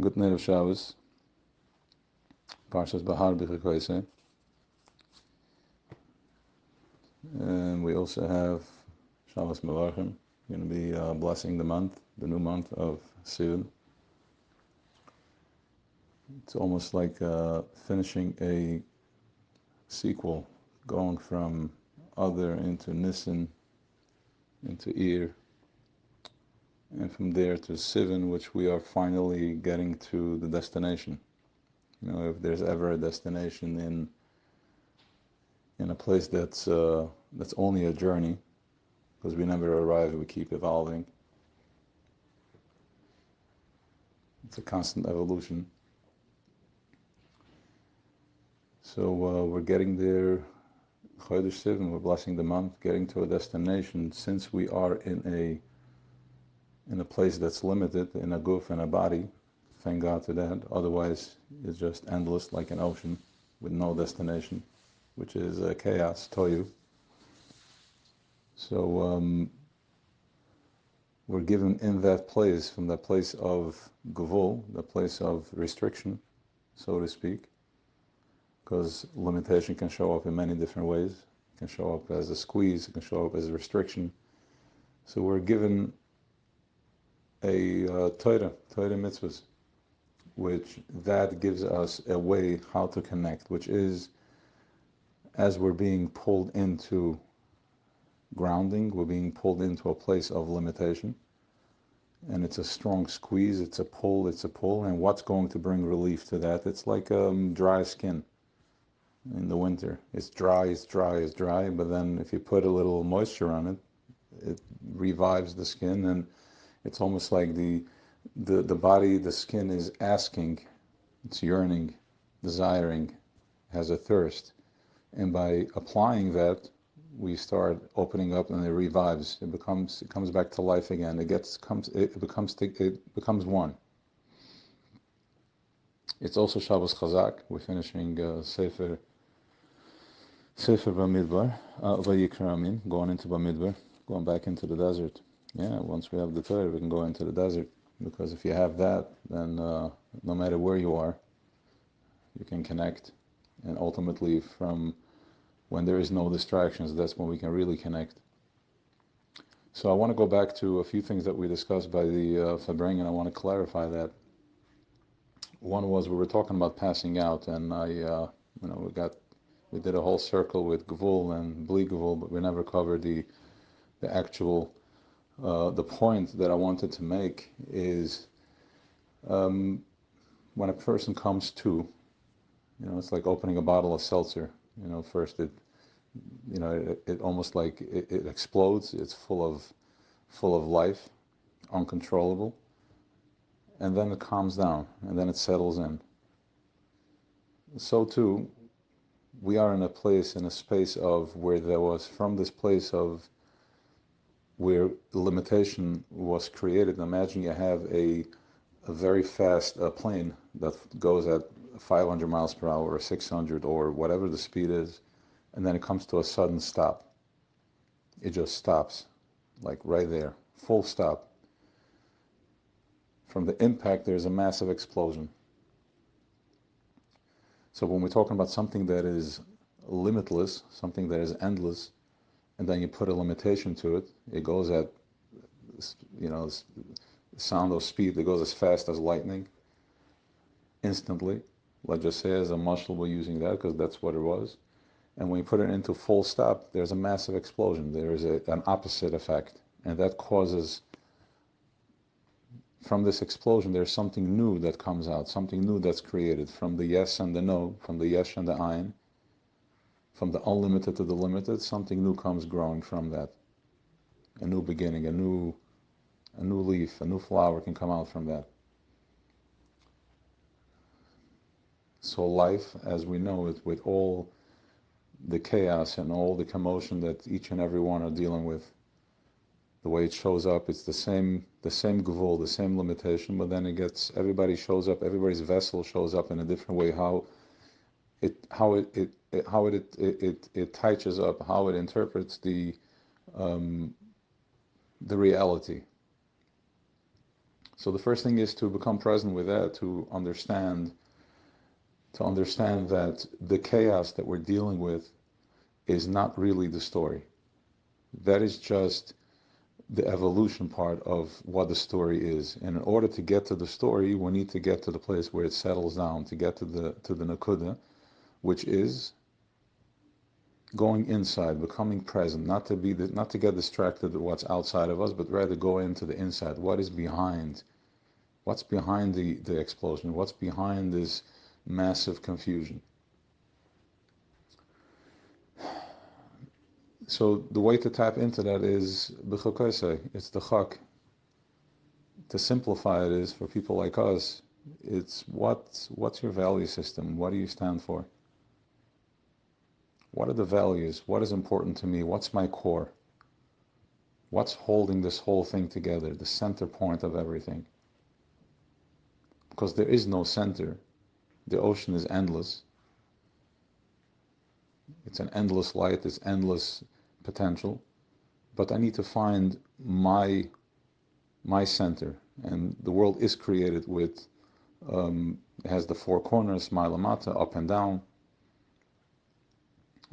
Good night of Shabbos. Parshas Bahar B'Chokosei. And we also have Shabbos Mevarchim. We're going to be blessing the month, the new month of Sivan. It's almost like finishing a sequel, going from Adar into Nisan, into Iyar, and from there to Sivan, which we are finally getting to the destination. You know, if there's ever a destination in a place that's only a journey, because we never arrive, we keep evolving. It's a constant evolution. So we're getting there, Chodesh Sivan, we're blessing the month, getting to a destination. Since we are in a place that's limited, in a guf and a body, thank God to that. Otherwise, it's just endless, like an ocean with no destination, which is chaos, toyu. So we're given in that place, from that place of gevul, the place of restriction, so to speak, because limitation can show up in many different ways. It can show up as a squeeze, it can show up as a restriction. So we're given a Torah mitzvahs, which that gives us a way how to connect, which is, as we're being pulled into grounding, we're being pulled into a place of limitation, and it's a strong squeeze, it's a pull, and what's going to bring relief to that? It's like dry skin in the winter. It's dry, but then if you put a little moisture on it, it revives the skin, and it's almost like the body, the skin is asking, it's yearning, desiring, has a thirst. And by applying that, we start opening up, and it revives. It comes back to life again. It becomes one. It's also Shabbos Chazak. We're finishing Sefer Bamidbar, Vayikra, going into Bamidbar, going back into the desert. Yeah, once we have the Torah, we can go into the desert, because if you have that, then no matter where you are, you can connect. And ultimately, from when there is no distractions, that's when we can really connect. So I want to go back to a few things that we discussed by the Fabring, and I want to clarify that. One was, we were talking about passing out, and we did a whole circle with Gevul and Bli Gevul, but we never covered the actual. The point that I wanted to make is, when a person comes to, it's like opening a bottle of seltzer. First it almost like it explodes. It's full of life, uncontrollable, and then it calms down, and then it settles in. So too, we are in a space of where there was, from this place of where limitation was created. Imagine you have a very fast plane that goes at 500 miles per hour or 600 or whatever the speed is, and then it comes to a sudden stop. It just stops, like right there, full stop. From the impact, there's a massive explosion. So when we're talking about something that is limitless, something that is endless, and then you put a limitation to it, it goes at, sound of speed, it goes as fast as lightning, instantly. Let's just say as a mashal, we're using that because that's what it was. And when you put it into full stop, there's a massive explosion. There is an opposite effect. And that causes, from this explosion, there's something new that comes out, something new that's created, from the yes and the no, from the yesh and the ayin, from the unlimited to the limited, something new comes growing from that. A new beginning, a new leaf, a new flower can come out from that. So life, as we know it, with all the chaos and all the commotion that each and every one are dealing with, the way it shows up, it's the same gevul, the same limitation, but then everybody shows up, everybody's vessel shows up in a different way. How it touches up, how it interprets the reality. So the first thing is to become present with that, to understand that the chaos that we're dealing with is not really the story. That is just the evolution part of what the story is. And in order to get to the story, we need to get to the place where it settles down, to get to the nakuda, which is going inside, becoming present, not to get distracted with what's outside of us, but rather go into the inside. What is behind? What's behind the explosion? What's behind this massive confusion? So the way to tap into that is בחוקותי. It's the chak. To simplify it is, for people like us, it's what's your value system? What do you stand for? What are the values? What is important to me? What's my core? What's holding this whole thing together? The center point of everything. Because there is no center. The ocean is endless. It's an endless light, it's endless potential. But I need to find my center. And the world is created with, it has the four corners, Mailamata, up and down.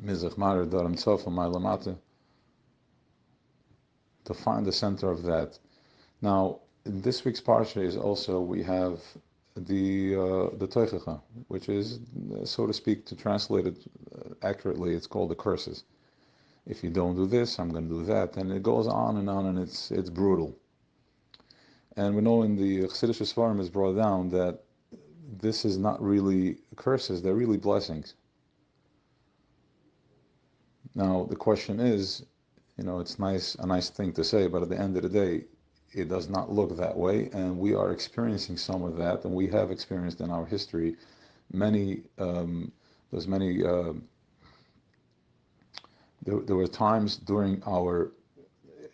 Mizrach Marer Daram Tzofa Mailamata. To find the center of that. Now, in this week's parsha is also, we have the Teichacha, which is, so to speak, to translate it accurately, it's called the curses. If you don't do this, I'm going to do that, and it goes on, and it's brutal. And we know in the Chassidish Sfarim is brought down that this is not really curses; they're really blessings. Now the question is, it's a nice thing to say, but at the end of the day, it does not look that way, and we are experiencing some of that, and we have experienced in our history many. There were times during in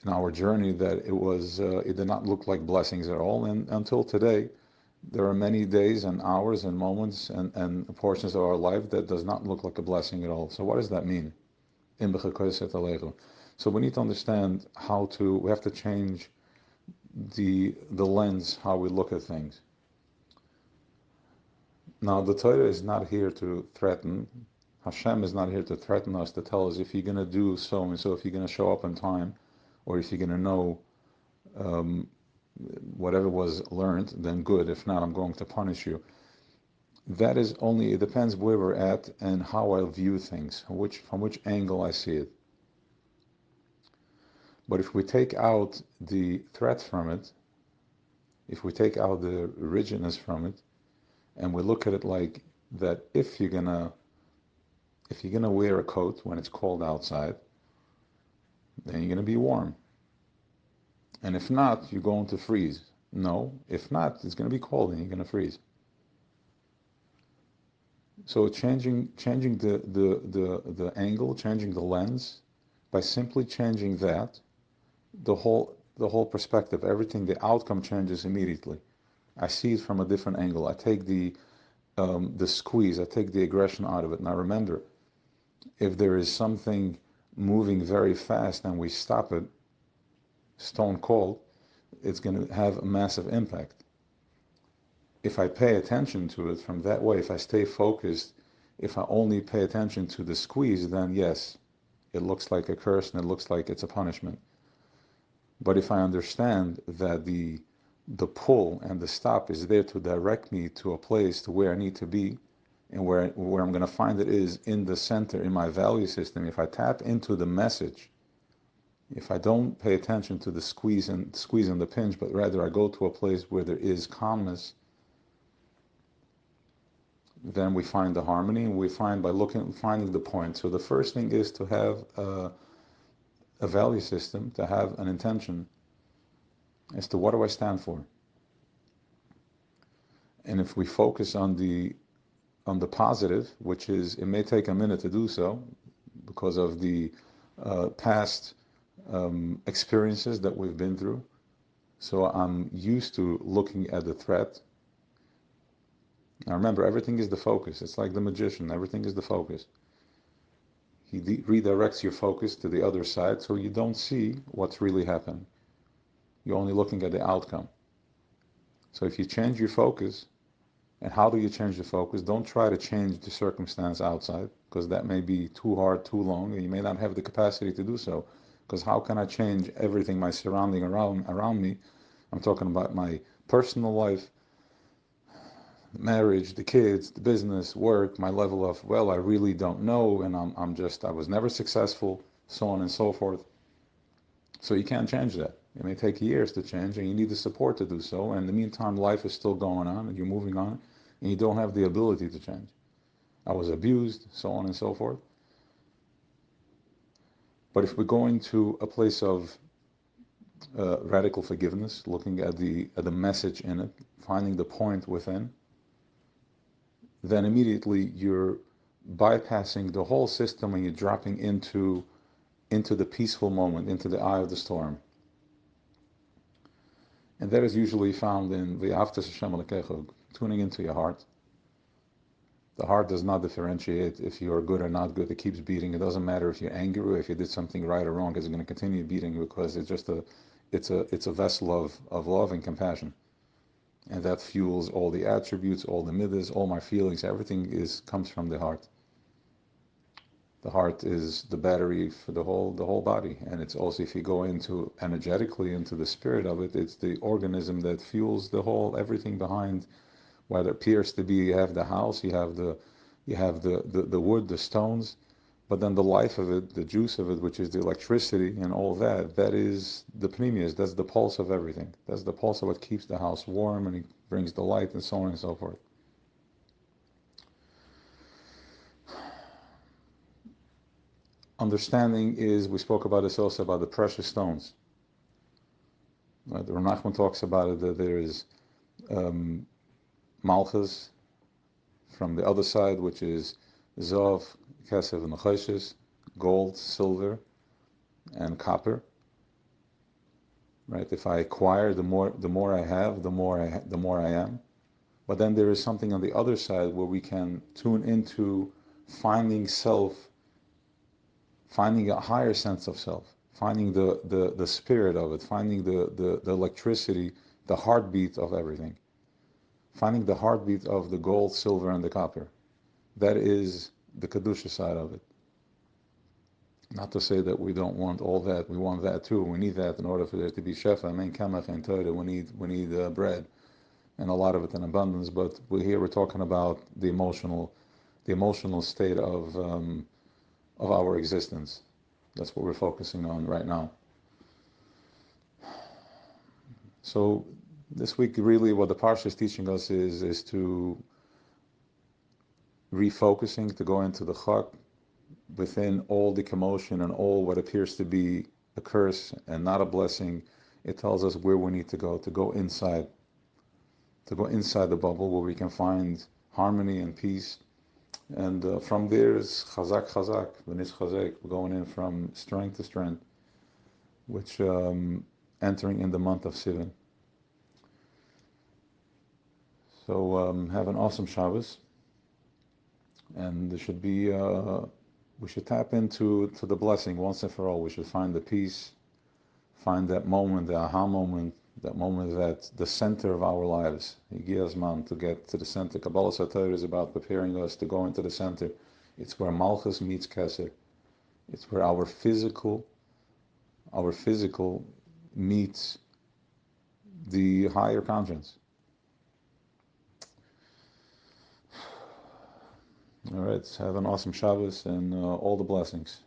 our journey that it did not look like blessings at all, and until today, there are many days and hours and moments and portions of our life that does not look like a blessing at all. So what does that mean? So we need to understand we have to change the lens, how we look at things. Now, the Torah is not here to threaten. Hashem is not here to threaten us, to tell us if you're going to do so and so, if you're going to show up on time, or if you're going to know whatever was learned, then good. If not, I'm going to punish you. That is only, it depends where we're at and how I view things, from which angle I see it. But if we take out the threat from it, if we take out the rigidness from it, and we look at it like that, if you're gonna wear a coat when it's cold outside, then you're gonna be warm. And if not, you're going to freeze. No, if not, it's gonna be cold and you're gonna freeze. So changing the angle, changing the lens, by simply changing that, the whole perspective, everything, the outcome changes immediately. I see it from a different angle. I take the squeeze, I take the aggression out of it. Now remember, if there is something moving very fast and we stop it, stone cold, it's going to have a massive impact. If I pay attention to it from that way, if I stay focused, if I only pay attention to the squeeze, then yes, it looks like a curse and it looks like it's a punishment. But if I understand that the pull and the stop is there to direct me to a place to where I need to be, and where I'm going to find it is in the center, in my value system, if I tap into the message, if I don't pay attention to the squeeze and the pinch, but rather I go to a place where there is calmness, then we find the harmony, and we find by finding the point. So the first thing is to have a value system, to have an intention as to what do I stand for. And if we focus on the positive, which is, it may take a minute to do so because of the past experiences that we've been through. So I'm used to looking at the threat. Now remember, everything is the focus. It's like the magician, everything is the focus. He redirects your focus to the other side so you don't see what's really happening. You're only looking at the outcome. So if you change your focus, and how do you change the focus? Don't try to change the circumstance outside, because that may be too hard, too long, and you may not have the capacity to do so. Because how can I change everything, my surrounding around me? I'm talking about my personal life, marriage, the kids, the business, work, my level of, well, I really don't know, and I was never successful, so on and so forth. So you can't change that. It may take years to change, and you need the support to do so. And in the meantime, life is still going on, and you're moving on, and you don't have the ability to change. I was abused, so on and so forth. But if we're going to a place of radical forgiveness, looking at the message in it, finding the point within, then immediately you're bypassing the whole system and you're dropping into the peaceful moment, into the eye of the storm. And that is usually found in V'ahavta Hashem Elokecha, tuning into your heart. The heart does not differentiate if you are good or not good. It keeps beating. It doesn't matter if you're angry or if you did something right or wrong. It's going to continue beating because it's a vessel of love and compassion, and that fuels all the attributes, all the midas, all my feelings. Everything comes from the heart. The heart is the battery for the whole body, and it's also, if you go into energetically into the spirit of it, it's the organism that fuels everything behind. What appears to be, you have the house, you have the wood, the stones, but then the life of it, the juice of it, which is the electricity and all that, that is the pneumius, that's the pulse of everything. That's the pulse of what keeps the house warm and it brings the light and so on and so forth. Understanding is, we spoke about this also, about the precious stones. Right? The Rav Nachman talks about it, that there is Malchus from the other side, which is Zav, Kesef, and Choshes, gold, silver, and copper. Right? If I acquire, the more I have, the more I am. But then there is something on the other side where we can tune into finding self, finding a higher sense of self, finding the spirit of it, finding the electricity, the heartbeat of everything. Finding the heartbeat of the gold, silver, and the copper. That is the Kedusha side of it. Not to say that we don't want all that. We want that too. We need that in order for there to be shefa, mein kamach, and Torah. We need bread, and a lot of it in abundance. But we're talking about the emotional state of our existence. That's what we're focusing on right now. So this week, really, what the Parsha is teaching us is to refocusing, to go into the Chak, within all the commotion and all what appears to be a curse and not a blessing. It tells us where we need to go inside the bubble where we can find harmony and peace. And from there is chazak, v'nish chazek, going in from strength to strength, which entering in the month of Sivan. So have an awesome Shabbos, and there should be we should tap into the blessing once and for all. We should find the peace, find that moment, the aha moment, that moment that the center of our lives. Higi Azman, to get to the center. Kabbalah Sator is about preparing us to go into the center. It's where Malchus meets Keser. It's where our physical meets the higher conscience. All right, have an awesome Shabbos and all the blessings.